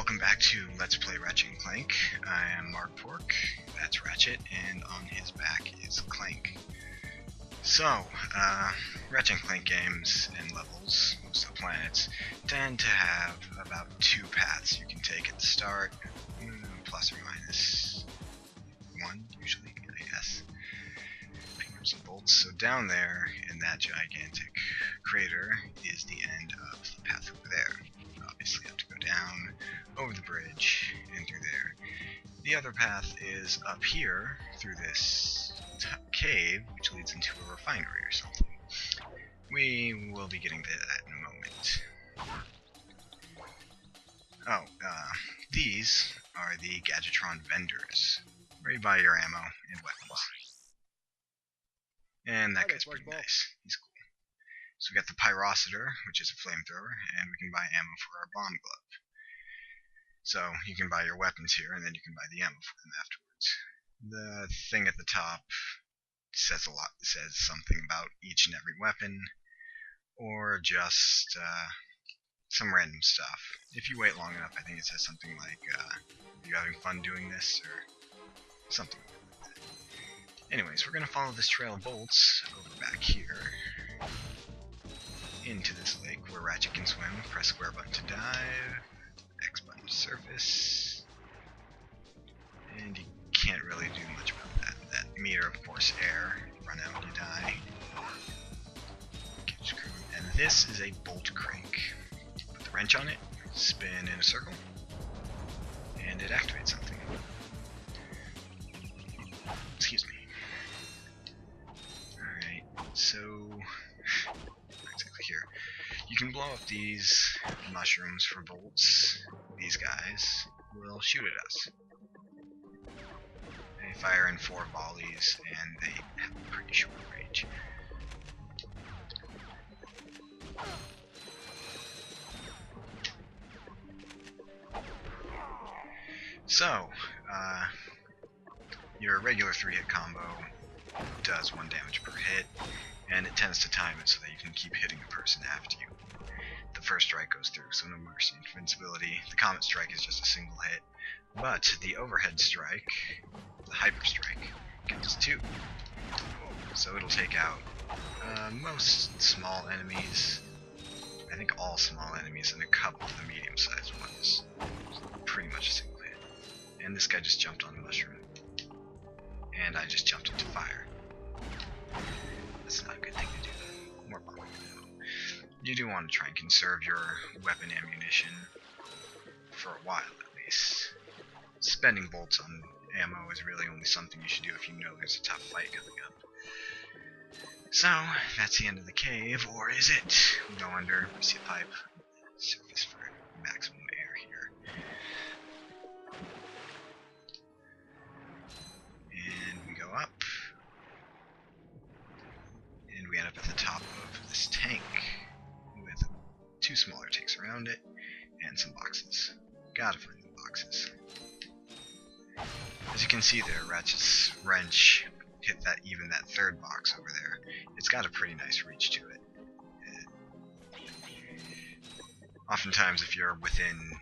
welcome back to Let's Play Ratchet and Clank. I am Mark Pork, that's Ratchet, and on his back is Clank. So, Ratchet and Clank games and levels, most of the planets, tend to have about two paths you can take at the start, plus or minus one, usually, I guess. Picking up some bolts. So down there, in that gigantic crater, is the end of the path over there. Obviously you have to go down, over the bridge, and through there. The other path is up here, through this cave, which leads into a refinery or something. We will be getting to that in a moment. Oh, these are the Gadgetron vendors, where you buy your ammo and weapons. And that guy's pretty nice. He's cool. So we got the Pyrocitor, which is a flamethrower, and we can buy ammo for our bomb glove. So you can buy your weapons here, and then you can buy the ammo for them afterwards. The thing at the top says says something about each and every weapon, or just some random stuff. If you wait long enough, I think it says something like, are you having fun doing this, or something like that. Anyways, we're going to follow this trail of bolts over back here into this lake where Ratchet can swim. Press square button to dive, X button to surface, and you can't really do much about that. That meter, of course, air. You run out and you die. And this is a bolt crank. Put the wrench on it, spin in a circle, and it activates something. Excuse me. Alright, so here. You can blow up these mushrooms for bolts. These guys will shoot at us. They fire in 4 volleys and they have a pretty short range. So, your regular 3-hit combo does 1 damage per hit, and it tends to time it so that you can keep hitting the person after you. The first strike goes through, so no mercy. Invincibility. The comet strike is just a single hit, but the overhead strike, the hyper strike, counts 2. So it'll take out most small enemies, I think all small enemies, and a couple of the medium-sized ones. So pretty much a single hit. And this guy just jumped on a mushroom. And I just jumped into fire. That's not a good thing to do. More bomb. You do want to try and conserve your weapon ammunition for a while at least. Spending bolts on ammo is really only something you should do if you know there's a tough fight coming up. So, that's the end of the cave, or is it? We go under, we see a pipe, surface for maximum air here. And we go up. And we end up at the top of this tank with 2 smaller tanks around it and some boxes. Gotta find the boxes. As you can see there, Ratchet's wrench hit even that 3rd box over there. It's got a pretty nice reach to it. Oftentimes, if you're within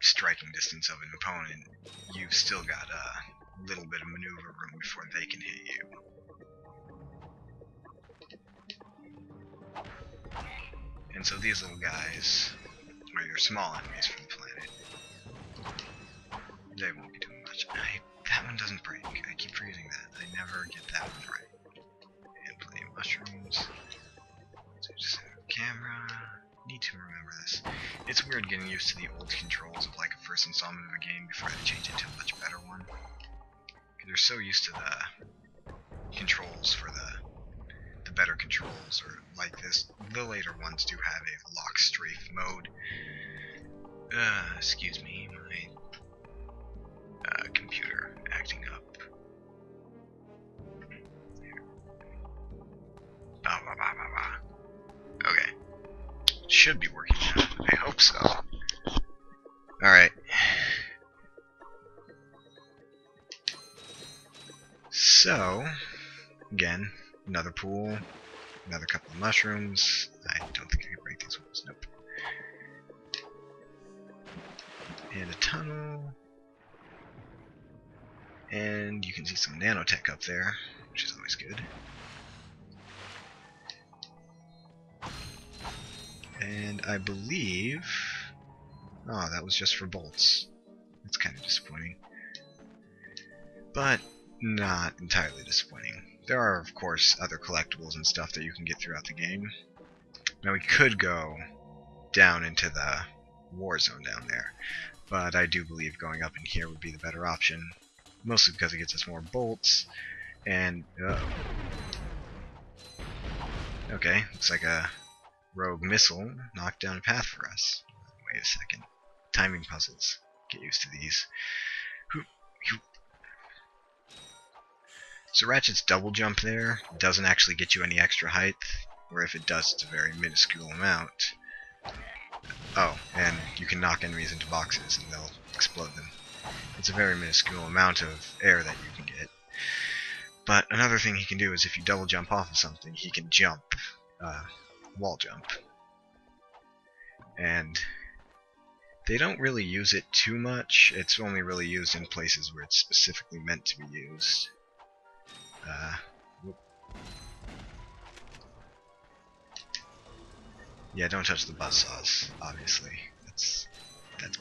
striking distance of an opponent, you've still got a little bit of maneuver room before they can hit you. And so these little guys are your small enemies from the planet. They won't be doing much. That one doesn't break. I keep forgetting that. I never get that one right. And plenty of mushrooms. So just set up camera. Need to remember this. It's weird getting used to the old controls of like a first installment of a game before I change it to a much better one. They're so used to the controls for the better controls, or like this. The later ones do have a lock strafe mode. Excuse me, my computer acting up. Okay. Should be working now. I hope so. Alright. So, again, another pool, another couple of mushrooms. I don't think I can break these ones. Nope. And a tunnel. And you can see some nanotech up there, which is always good. And I believe... Oh, that was just for bolts. That's kind of disappointing. But not entirely disappointing. There are, of course, other collectibles and stuff that you can get throughout the game. Now, we could go down into the war zone down there, but I do believe going up in here would be the better option. Mostly because it gets us more bolts, and... okay, looks like a rogue missile knocked down a path for us. Wait a second. Timing puzzles. Get used to these. So Ratchet's double jump there doesn't actually get you any extra height, or if it does, it's a very minuscule amount. Oh, and you can knock enemies into boxes and they'll explode them. It's a very minuscule amount of air that you can get. But another thing he can do is if you double jump off of something, he can jump, wall jump. And they don't really use it too much. It's only really used in places where it's specifically meant to be used. Yeah, don't touch the buzzsaws, obviously. That's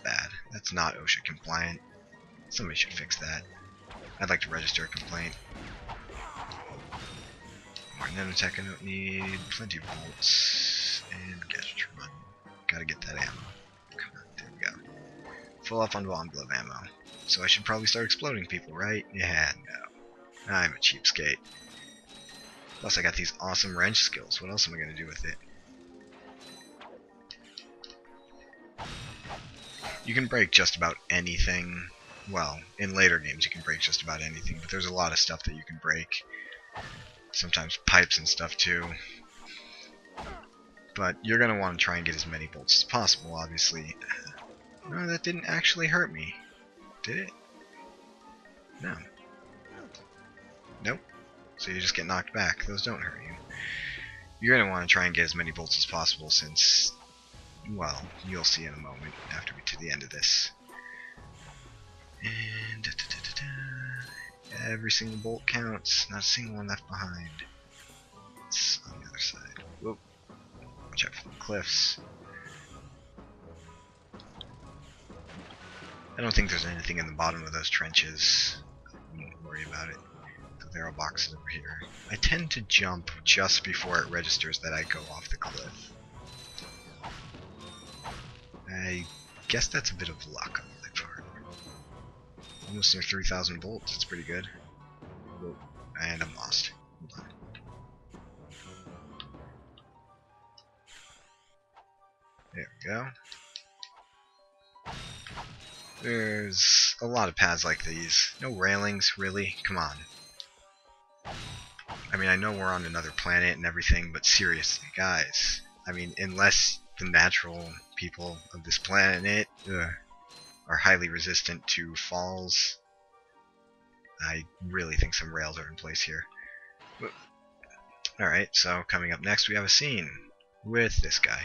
bad. That's not OSHA compliant. Somebody should fix that. I'd like to register a complaint. More nanotech I don't need. Plenty of bolts. And gadgetron. Gotta get that ammo. Come on, there we go. Full up on bomb glove ammo. So I should probably start exploding people, right? Yeah, no. I'm a cheapskate. Plus I got these awesome wrench skills. What else am I gonna do with it? You can break just about anything. Well, in later games you can break just about anything, but there's a lot of stuff that you can break. Sometimes pipes and stuff too. But you're going to want to try and get as many bolts as possible, obviously. No, that didn't actually hurt me. Did it? No. Nope. So you just get knocked back. Those don't hurt you. You're going to want to try and get as many bolts as possible since... well, you'll see in a moment after we get to the end of this. And every single bolt counts, not a single one left behind. It's on the other side. Whoop. Watch out for the cliffs. I don't think there's anything in the bottom of those trenches. I won't worry about it. So there are boxes over here. I tend to jump just before it registers that I go off the cliff. I guess that's a bit of luck on my part. Almost near 3,000 volts, it's pretty good. Whoa. And I'm lost. Hold on. There we go. There's a lot of paths like these. No railings, really? Come on. I mean, I know we're on another planet and everything, but seriously, guys. I mean, unless the natural people of this planet are highly resistant to falls, I really think some rails are in place here. Alright, so coming up next we have a scene with this guy.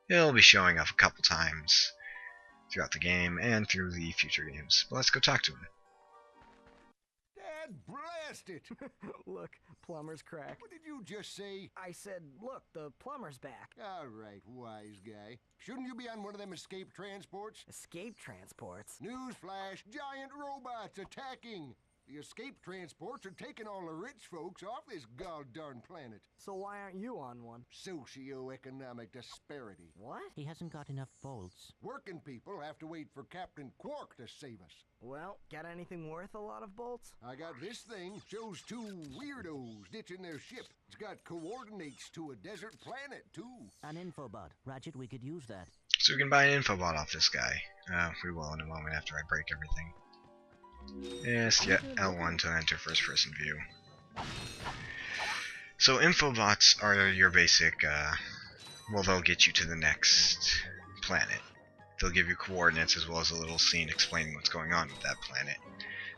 He'll be showing up a couple times throughout the game and through the future games. But let's go talk to him. Dad blast it! Look, plumber's crack. What did you just say? I said, look, the plumber's back. All right, wise guy. Shouldn't you be on one of them escape transports? Escape transports? Newsflash, giant robots attacking! The escape transports are taking all the rich folks off this god-darn planet. So why aren't you on one? Socioeconomic disparity. What? He hasn't got enough bolts. Working people have to wait for Captain Quark to save us. Well, got anything worth a lot of bolts? I got this thing. Shows two weirdos ditching their ship. It's got coordinates to a desert planet, too. An infobot. Ratchet, we could use that. So we can buy an infobot off this guy. We will in a moment after I break everything. Yes, yeah, L1 to enter first person view. So infobots are your basic, well, they'll get you to the next planet. They'll give you coordinates as well as a little scene explaining what's going on with that planet.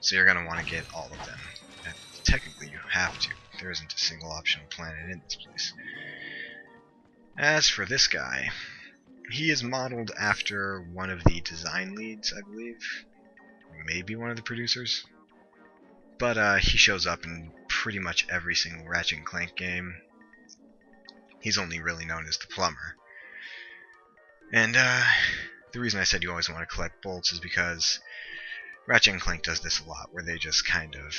So you're going to want to get all of them. And technically you have to. There isn't a single optional planet in this place. As for this guy, He is modeled after one of the design leads, I believe. Maybe one of the producers. But he shows up in pretty much every single Ratchet and Clank game. He's only really known as the plumber. And the reason I said you always want to collect bolts is because Ratchet and Clank does this a lot, where they just kind of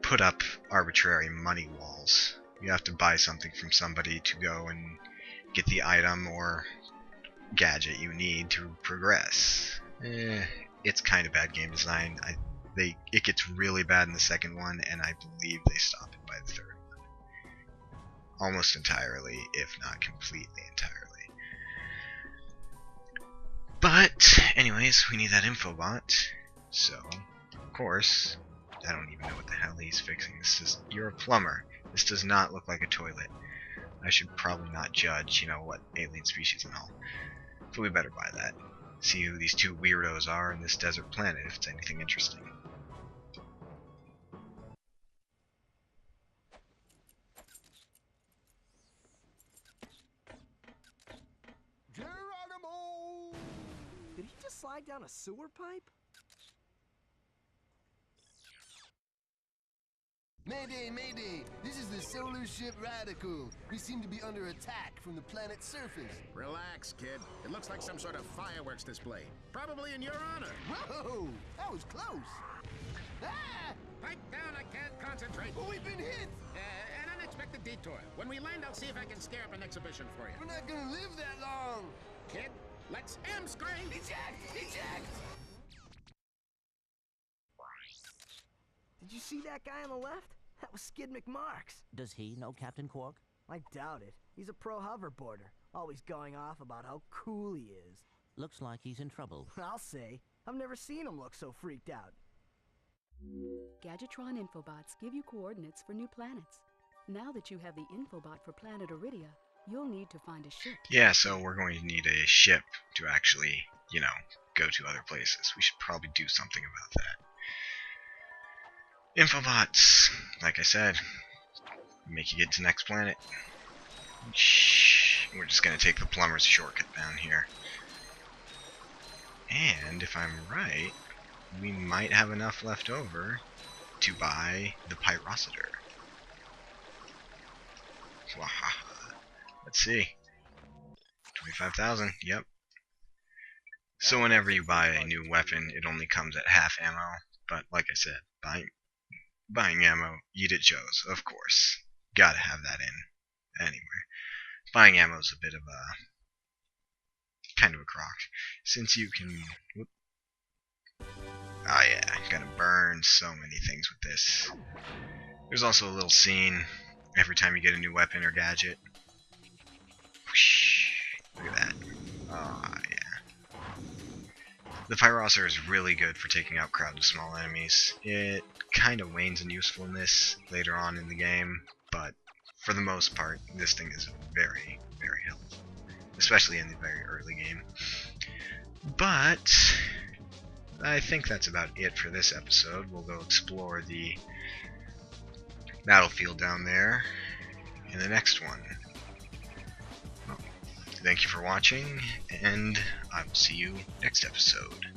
put up arbitrary money walls. You have to buy something from somebody to go and get the item or gadget you need to progress. It's kind of bad game design. It gets really bad in the second one, and I believe they stop it by the third one. Almost entirely, if not completely entirely. But, anyways, we need that infobot. So, of course, I don't even know what the hell he's fixing. You're a plumber. This does not look like a toilet. I should probably not judge, you know, what alien species and all. So we better buy that. See who these two weirdos are in this desert planet, if it's anything interesting. Geronimo! Did he just slide down a sewer pipe? Mayday, mayday! This is the solar ship Radical. We seem to be under attack from the planet's surface. Relax, kid. It looks like some sort of fireworks display. Probably in your honor. Whoa! That was close! Ah! Pipe down, I can't concentrate. Oh, we've been hit! An unexpected detour. When we land, I'll see if I can scare up an exhibition for you. We're not gonna live that long! Kid, let's M-screen! Eject! Eject! Did you see that guy on the left? That was Skid McMarks. Does he know Captain Quark? I doubt it. He's a pro hoverboarder, always going off about how cool he is. Looks like he's in trouble. I'll say. I've never seen him look so freaked out. Gadgetron infobots give you coordinates for new planets. Now that you have the infobot for planet Iridia, you'll need to find a ship. Yeah, so we're going to need a ship to actually, you know, go to other places. We should probably do something about that. Infobots, like I said, make you get to next planet. Shh, we're just going to take the plumber's shortcut down here. And if I'm right, we might have enough left over to buy the pyrocitor. Wahaha. Let's see. 25,000, yep. So whenever you buy a new weapon, it only comes at half ammo. But like I said, buying ammo, eat at Joe's, of course. Gotta have that in. Anyway, buying ammo is a bit of a kind of a crock, since you can. Whoop. Oh yeah, gotta burn so many things with this. There's also a little scene every time you get a new weapon or gadget. Whoosh, look at that. Oh yeah. The Pyrocitor is really good for taking out crowds of small enemies. It kind of wanes in usefulness later on in the game, but for the most part, this thing is very, very helpful, especially in the very early game. But I think that's about it for this episode. We'll go explore the battlefield down there in the next one. Well, thank you for watching, and I will see you next episode.